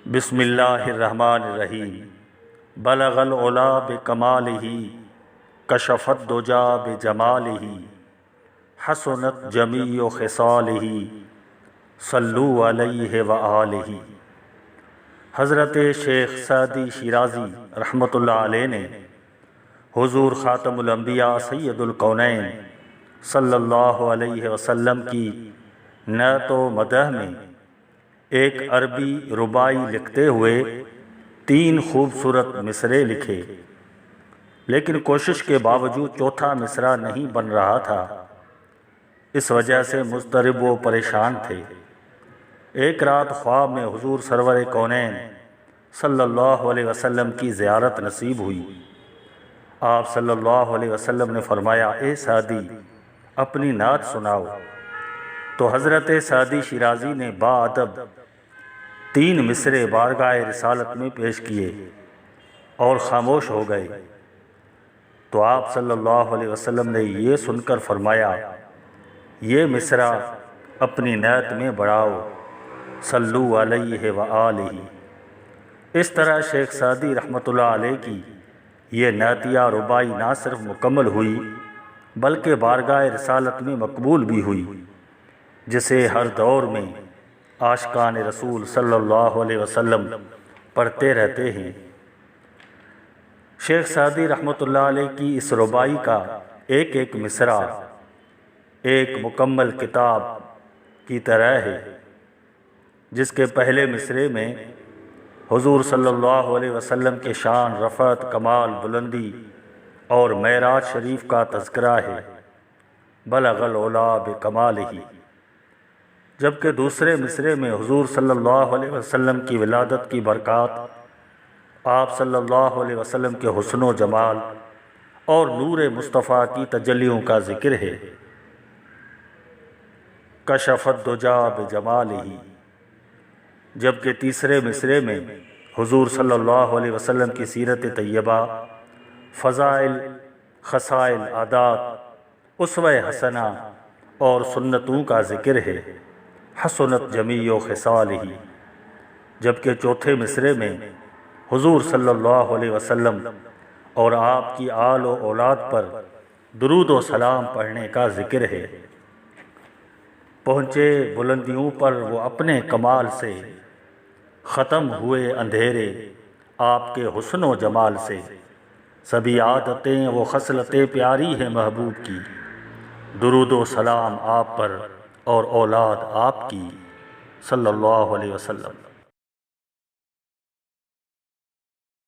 بسم اللہ الرحمن الرحیم بلغ العلا بکمالہ کشف الدجا بجمالہ حسنت جمیع خصالہ صلوا علیہ وآلہ۔ حضرت شیخ سعدی شیرازی رحمۃ اللہ علیہ نے حضور خاتم الانبیاء سید الکونین صلی اللہ علیہ وسلم کی نعت و مدح میں ایک عربی ربائی لکھتے ہوئے 3 خوبصورت مصرعے لکھے، لیکن کوشش کے باوجود چوتھا مصرعہ نہیں بن رہا تھا۔ اس وجہ سے مضطرب و پریشان تھے۔ ایک رات خواب میں حضور سرور کونین صلی اللہ علیہ وسلم کی زیارت نصیب ہوئی۔ آپ صلی اللہ علیہ وسلم نے فرمایا، اے سعدی اپنی نعت سناؤ۔ تو حضرت سعدی شیرازی نے باادب 3 مصرعے بارگاہ رسالت میں پیش کیے اور خاموش ہو گئے۔ تو آپ صلی اللہ علیہ وسلم نے یہ سن کر فرمایا، یہ مصرع اپنی نعت میں بڑھاؤ، صلو علیہ وآلہ۔ اس طرح شیخ سعدی رحمۃ اللہ علیہ کی یہ نعتیہ ربائی نہ صرف مکمل ہوئی بلکہ بارگاہ رسالت میں مقبول بھی ہوئی، جسے ہر دور میں عاشقان رسول صلی اللہ علیہ وسلم پڑھتے رہتے ہیں۔ شیخ سعدی رحمۃ اللہ علیہ کی اس ربائی کا ایک ایک مصرع ایک مکمل کتاب کی طرح ہے، جس کے پہلے مصرعے میں حضور صلی اللہ علیہ وسلم کے شان، رفعت، کمال، بلندی اور معراج شریف کا تذکرہ ہے، بلغ العلا بکمالہ، جبکہ دوسرے مصرعے میں حضور صلی اللہ علیہ وسلم کی ولادت کی برکات، آپ صلی اللہ علیہ وسلم کے حسن و جمال اور نور مصطفیٰ کی تجلیوں کا ذکر ہے، کشف الدجا بجمالہ، جبکہ تیسرے مصرعے میں حضور صلی اللہ علیہ وسلم کی سیرت طیبہ، فضائل، خصائل، عادات، اسوہ حسنہ اور سنتوں کا ذکر ہے، حسنت جمیع خصالہ، جبکہ چوتھے مصرعے میں حضور صلی اللہ علیہ وسلم اور آپ کی آل و اولاد پر درود و سلام پڑھنے کا ذکر ہے۔ پہنچے بلندیوں پر وہ اپنے کمال سے، ختم ہوئے اندھیرے آپ کے حسن و جمال سے، سبھی عادتیں وہ خصلتیں پیاری ہیں محبوب کی، درود و سلام آپ پر اور اولاد آپ کی صلی اللہ علیہ وسلم۔